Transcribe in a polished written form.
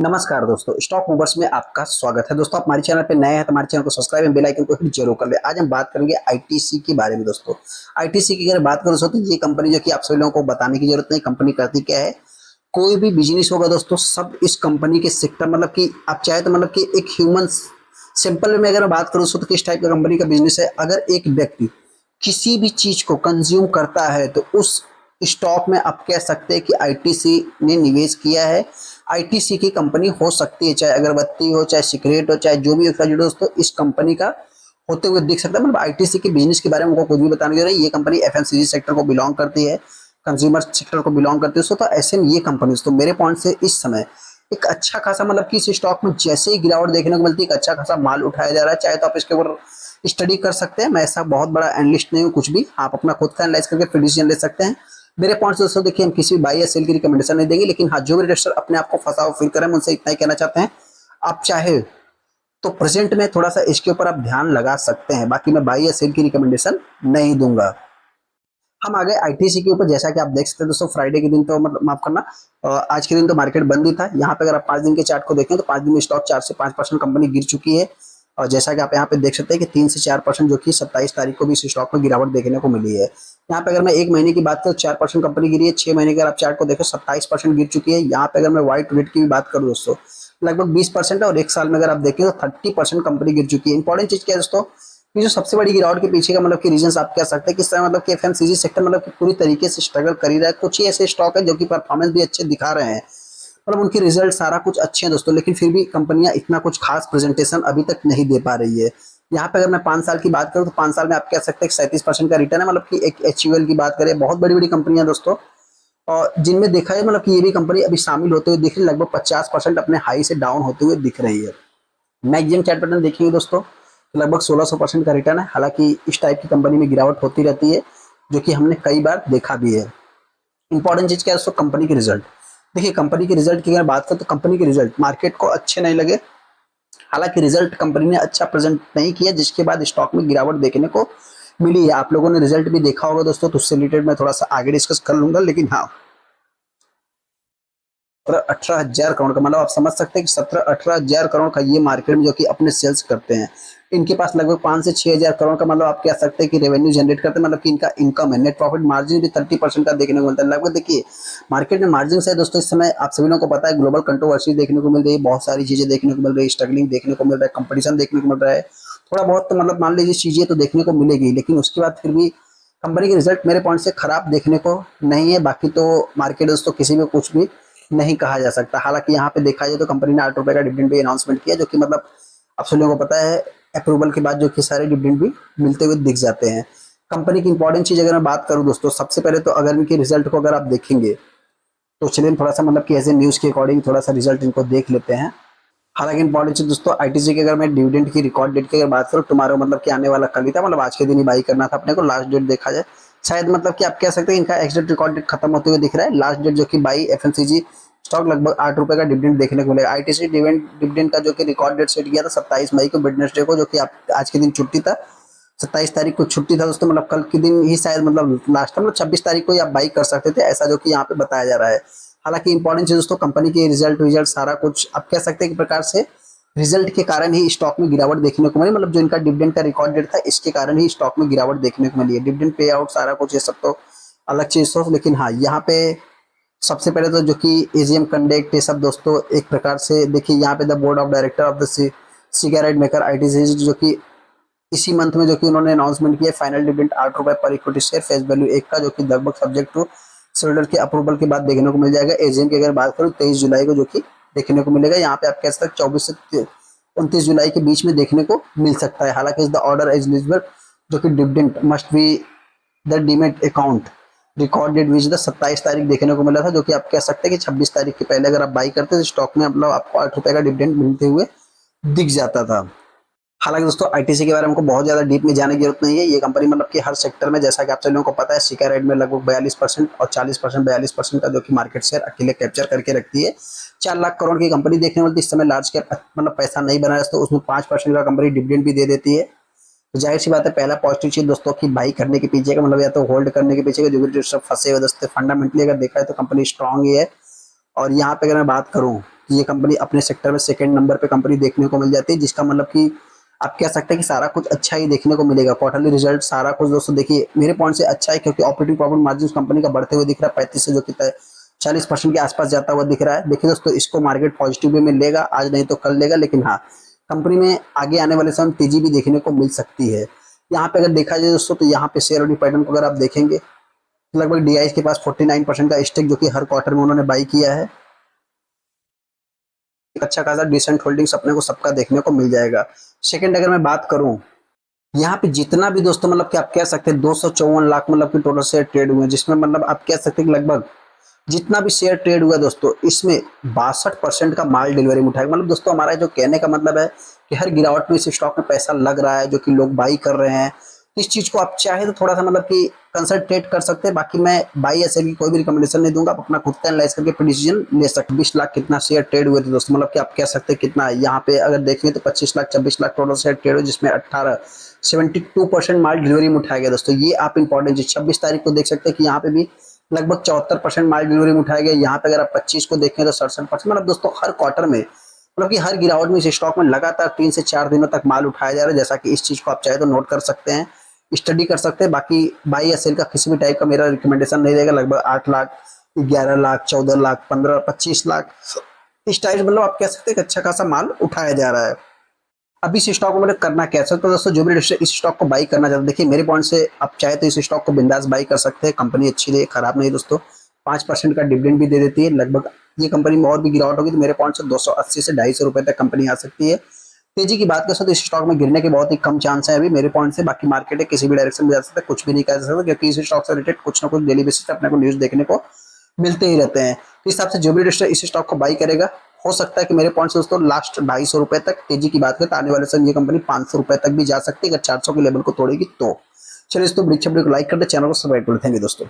नमस्कार दोस्तों, stock movers में आपका स्वागत है। दोस्तों, आप हमारे चैनल पे नए हैं तो हमारे चैनल को सब्सक्राइब एंड बेल आइकन को हिट जरूर कर ले। आज हम बात करेंगे आईटीसी के बारे में। दोस्तों, आईटीसी की अगर बात करें दोस्तों, तो ये कंपनी जो कि आप सभी लोगों को बताने की जरूरत नहीं, कंपनी करती क्या है। कोई भी बिजनेस होगा दोस्तों, सब इस कंपनी के सेक्टर मतलब कि आप चाहे तो मतलब कि एक ह्यूमन सिंपल में अगर मैं बात करूँ तो किस टाइप का कंपनी का बिजनेस है। अगर एक व्यक्ति किसी भी चीज को कंज्यूम करता है तो उस स्टॉक में आप कह सकते हैं कि आईटीसी ने निवेश किया है। आईटीसी की कंपनी हो सकती है, चाहे अगरबत्ती हो, चाहे सिगरेट हो, चाहे जो भी हो दोस्तों, इस कंपनी का होते हुए दिख सकता है। मतलब आईटीसी के बिजनेस के बारे में उनको कुछ भी बताने की जरूरत। ये कंपनी एफएमसीजी सेक्टर को बिलोंग करती है, कंज्यूमर सेक्टर को बिलोंग करती है। तो ऐसे में ये कंपनी तो मेरे पॉइंट से इस समय एक अच्छा खासा मतलब कि इस स्टॉक में जैसे ही गिरावट देखने को मिलती है, एक अच्छा खासा माल उठाया जा रहा है। चाहे तो आप इसके ऊपर स्टडी कर सकते हैं, मैं ऐसा बहुत बड़ा एनालिस्ट नहीं हूँ कुछ भी, आप अपना खुद का एनालाइज करके फिर डिसीजन ले सकते हैं। मेरे पॉइंट से दोस्तों देखिए, हम किसी भी बाई या सेल की रिकमेंडेशन नहीं देंगे, लेकिन हाँ, जो भी इन्वेस्टर अपने आप को फंसा हुआ फील करें, हम उनसे इतना ही कहना चाहते हैं, आप चाहे तो प्रेजेंट में थोड़ा सा इसके ऊपर आप ध्यान लगा सकते हैं। बाकी मैं बाई या सेल की रिकमेंडेशन नहीं दूंगा। हम आ गए आईटीसी के ऊपर। जैसा कि आप देख सकते हैं दोस्तों, फ्राइडे के दिन तो मतलब माफ करना, आज के दिन तो मार्केट बंद ही था। यहाँ पे अगर आप 5 दिन के चार्ट को देखें तो 5 दिन में स्टॉक 4 से 5% कंपनी गिर चुकी है। और जैसा कि आप यहाँ पे देख सकते हैं कि 3 से 4% जो कि 27 तारीख को भी इस स्टॉक में गिरावट देखने को मिली है। यहाँ पे अगर मैं 1 महीने की बात करूँ 4% कंपनी गिरी है। 6 महीने का आप चार्ट को देखो 27% गिर चुकी है। यहाँ पे अगर मैं व्हाइट रेट की भी बात करूँ दोस्तों, लगभग 20% है। और एक साल में अगर आप देखें तो 30% कंपनी गिर चुकी है। इंपॉर्टेंट चीज क्या है दोस्तों, ये जो सबसे बड़ी गिरावट के पीछे का मतलब कि रीजन आप कह सकते हैं कि इस समय मतलब कि एफएमसीजी सेक्टर मतलब कि पूरी तरीके से स्ट्रगल कर ही रहा है। कुछ ही ऐसे स्टॉक है जो कि परफॉर्मेंस भी अच्छे दिखा रहे हैं, मतलब उनके रिजल्ट सारा कुछ अच्छे हैं दोस्तों, लेकिन फिर भी कंपनियां इतना कुछ खास प्रेजेंटेशन अभी तक नहीं दे पा रही है। यहाँ पे अगर मैं 5 साल की बात करूँ तो 5 साल में आप कह सकते हैं कि 37% का रिटर्न है। मतलब कि एक एचयूएल की बात करें, बहुत बड़ी बड़ी कंपनियां दोस्तों, और जिनमें देखा है मतलब कि ये भी कंपनी अभी शामिल होते हुए दिख रही है, लगभग 50% अपने हाई से डाउन होते हुए दिख रही है। मैक्सिमम चार्ट पैटर्न देखेंगे दोस्तों तो लगभग 1600% का रिटर्न है। हालांकि इस टाइप की कंपनी में गिरावट होती रहती है, जो कि हमने कई बार देखा भी है। इंपॉर्टेंट चीज क्या है दोस्तों, कंपनी के रिजल्ट। देखिए, कंपनी के रिजल्ट की अगर बात करें तो कंपनी के रिजल्ट मार्केट को अच्छे नहीं लगे। हालांकि रिजल्ट कंपनी ने अच्छा प्रेजेंट नहीं किया, जिसके बाद स्टॉक में गिरावट देखने को मिली है। आप लोगों ने रिजल्ट भी देखा होगा दोस्तों, तो उससे रिलेटेड मैं थोड़ा सा आगे डिस्कस कर लूंगा। लेकिन हाँ, 17-18 हजार करोड़ का मतलब आप समझ सकते हैं कि 17-18 हजार करोड़ का ये मार्केट में जो कि अपने सेल्स करते हैं, इनके पास लगभग 5 से 6 हजार करोड़ का मतलब आप कह सकते हैं कि रेवेन्यू जनरेट करते हैं। मतलब कि इनका इनकम है, नेट प्रॉफिट मार्जिन भी 30% का देखने को मिलता है लगभग। देखिए, मार्केट में मार्जिन से दोस्तों इस समय आप सभी लोगों को पता है ग्लोबल कंट्रोवर्सी देखने को मिल रही है, बहुत सारी चीजें देखने को मिल रही है, स्ट्रगलिंग देखने को मिल रहा है, कंपटीशन देखने को मिल रहा है। थोड़ा बहुत तो मतलब मान लीजिए चीजें तो देखने को मिलेगी, लेकिन उसके बाद फिर भी कंपनी के रिजल्ट मेरे पॉइंट से खराब देखने को नहीं है। बाकी तो मार्केट दोस्तों किसी में कुछ भी नहीं कहा जा सकता। हालांकि यहाँ पे देखा जाए तो कंपनी ने 8 रुपए का डिविडेंड भी अनाउंसमेंट किया, जो कि मतलब आप सभी लोगों को पता है अप्रूवल के बाद जो कि सारे डिविडेंड भी मिलते हुए दिख जाते हैं। कंपनी की इंपॉर्टेंट चीज अगर मैं बात करूं दोस्तों, सबसे पहले तो अगर इनके रिजल्ट को अगर आप देखेंगे तो चलिए थोड़ा सा मतलब कि एज ए न्यूज के अकॉर्डिंग थोड़ा सा रिजल्ट इनको देख लेते हैं। हालांकि इंपॉर्टेंट चीज दोस्तों, आईटीसी की अगर मैं डिविडेंड की रिकॉर्ड डेट की अगर बात करूँ, तुम्हारा मतलब कि आने वाला कल ही था, मतलब आज के दिन ही बाई करना था अपने को। लास्ट डेट देखा जाए शायद मतलब कि आप कह सकते हैं इनका एक्सडेट रिकॉर्ड डेट खत्म होते हुए दिख रहा है। लास्ट डेट जो कि बाई एफएमसीजी स्टॉक लगभग 8 रुपए का डिविडेंड देखने को मिलेगा। आईटीसी डिविडेंड का जो कि रिकॉर्ड डेट सेट किया था 27 मई को, वेडनेसडे को, जो कि आप आज के दिन छुट्टी था। 27 तारीख को छुट्टी था दोस्तों, मतलब कल के दिन ही शायद मतलब लास्ट टाइम मतलब 26 तारीख को ही आप बाई कर सकते थे, ऐसा जो कि यहाँ पे बताया जा रहा है। हालांकि इंपॉर्टेंट चीज दोस्तों, कंपनी के रिजल्ट सारा कुछ आप कह सकते हैं कि प्रकार से रिजल्ट के कारण ही स्टॉक में गिरावट देखने को मिली। मतलब जो इनका डिविडेंड का रिकॉर्ड डेट था, इसके कारण ही स्टॉक में गिरावट देखने को मिली है। डिविडेंड पे आउट सारा कुछ ये सब तो अलग चीज हो, लेकिन हाँ, यहाँ पे सबसे पहले तो जो कि एजीएम कंडक्ट ये सब दोस्तों एक प्रकार से देखिए, यहाँ पे the board of director of the cigarette maker ITC, जो कि इसी मंथ में जो कि उन्होंने अनाउंसमेंट किया फाइनल डिविडेंड 8 रुपए पर इक्विटी शेयर फेस वैल्यू 1 का, जो कि लगभग सब्जेक्ट टू शेयरहोल्डर के अप्रूवल के बाद देखने को मिल जाएगा। एजीएम की अगर बात करूँ 23 जुलाई को जो कि देखने को मिलेगा। यहाँ पे आप कह सकते हैं 24 से 29 जुलाई के बीच में देखने को मिल सकता है। हालांकि द ऑर्डर एज लिजिबल, जो कि dividend must be the demat account record date which the 27 तारीख देखने को मिला था, जो कि आप कह सकते हैं कि 26 तारीख के पहले अगर आप बाई करते तो स्टॉक में मतलब आपको 8 रुपए का डिविडेंड मिलते हुए दिख जाता था। हालांकि दोस्तों आईटीसी के बारे में हमको बहुत ज्यादा डीप में जाने की जरूरत नहीं है। ये कंपनी मतलब कि हर सेक्टर में, जैसा कि आप सभी लोगों को पता है, सिगरेट में लगभग 42% और 40% 42% का जो कि मार्केट शेयर अकेले कैप्चर करके रखती है। 4 लाख करोड़ की कंपनी देखने वाली, इस समय लार्ज कैप मतलब पैसा नहीं बना है तो उसमें 5% का कंपनी डिविडेंड भी दे देती है। तो जाहिर सी बात है, पहला पॉजिटिव चीज दोस्तों की बाई करने के पीछे का मतलब या तो होल्ड करने के पीछे का जो सब फंसे हुए दोस्तों, फंडामेंटली अगर देखा है तो कंपनी स्ट्रांग ही है। और यहाँ पे अगर मैं बात करूँ ये कंपनी अपने सेक्टर में सेकंड नंबर पे कंपनी देखने को मिल जाती है, जिसका मतलब कि आप कह सकते हैं कि सारा कुछ अच्छा ही देखने को मिलेगा। क्वार्टरली रिजल्ट सारा कुछ दोस्तों देखिए मेरे पॉइंट से अच्छा है, क्योंकि ऑपरेटिंग प्रॉफिट मार्जिन कंपनी का बढ़ते हुए दिख रहा है 35 से जो कि 40% के आसपास जाता हुआ दिख रहा है। देखिए दोस्तों इसको मार्केट पॉजिटिव वे में लेगा, आज नहीं तो कल लेगा, लेकिन हाँ कंपनी में आगे आने वाले समय तेजी भी देखने को मिल सकती है। यहाँ पे अगर देखा जाए दोस्तों तो यहाँ पे शेयर होल्डिंग पैटर्न को अगर आप देखेंगे लगभग डीआई के पास 49% का स्टेक जो कि हर क्वार्टर में उन्होंने बाई किया है। अच्छा खासा डिसेंट होल्डिंग्स अपने को सबका देखने को मिल जाएगा। सेकंड अगर मैं बात करूं यहाँ पे जितना भी दोस्तों मतलब कि आप कह सकते हैं 254 लाख मतलब कि टोटल शेयर ट्रेड हुए हैं, जिसमें मतलब आप कह सकते हैं कि लगभग जितना भी शेयर ट्रेड हुआ दोस्तों इसमें 62% का माल डिलीवरी में उठाएगा। मतलब दोस्तों हमारा जो कहने का मतलब है कि हर गिरावट में इस स्टॉक में पैसा लग रहा है जो कि लोग बाई कर रहे हैं। इस चीज को आप चाहे तो थोड़ा सा मतलब कि कंसंट्रेट कर सकते हैं। बाकी मैं बाई या सेल की कोई भी रिकमेंडेशन नहीं दूंगा, आप अपना खुद का एनालाइज करके डिसीजन ले सकते। 20 लाख कितना शेयर ट्रेड हुए थे दोस्तों, मतलब कि आप कह सकते हैं कितना यहाँ पे अगर देखेंगे तो 25 lakh 26 lakh total share trade हुए, जिसमें 72% माल डिलीवरी में उठाया गया दोस्तों। ये आप इंपॉर्टेंट चीज 26 तारीख को देख सकते हैं कि यहाँ पे भी लगभग 74% माल डिलीवरी में उठाया गया। यहाँ पे अगर आप 25 को देखें तो 67%। मतलब दोस्तों हर क्वार्टर में मतलब कि हर गिरावट में इस स्टॉक में लगातार 3 से 4 दिनों तक माल उठाया जा रहा है। जैसा कि इस चीज को आप चाहे तो नोट कर सकते हैं, स्टडी कर सकते हैं। बाकी बाई या सेल का किसी भी टाइप का मेरा रिकमेंडेशन नहीं रहेगा। लगभग 8 लाख 11 लाख 14 लाख 15 25 लाख इस टाइप मतलब आप कह सकते हैं कि अच्छा खासा माल उठाया जा रहा है। अब इस स्टॉक में मतलब करना क्या है तो दोस्तों जो भी इस स्टॉक को बाई करना चाहते हैं देखिए मेरे पॉइंट से आप चाहे तो इस स्टॉक को बिंदास बाई कर सकते हैं। कंपनी अच्छी है, खराब नहीं दोस्तों। 5% का डिविडेंड भी दे देती है। लगभग ये कंपनी में और भी गिरावट होगी तो मेरे पॉइंट से 280 से 250 रुपए तक कंपनी आ सकती है। तेजी की बात कर तो इस स्टॉक में गिरने के बहुत ही कम चांस है अभी मेरे पॉइंट से। बाकी मार्केट है किसी भी डायरेक्शन में जा सकता है, कुछ भी नहीं कह सकता, क्योंकि इस स्टॉक से रिलेटेड कुछ ना कुछ डेली बेसिस पे अपने को न्यूज देखने को मिलते ही रहते हैं। तो इस हिसाब से जो भी इन्वेस्टर इस स्टॉक को बाई करेगा हो सकता है कि मेरे पॉइंट से दोस्तों लास्ट 250 रुपए तक तेजी की बात करें तो आने वाले समय ये कंपनी 500 रुपए तक भी जा सकती है अगर 400 के लेवल को तोड़ेगी तो। चलिए दोस्तों वीडियो को लाइक कर दे, चैनल को सब्सक्राइब कर दे। थैंक यू दोस्तों।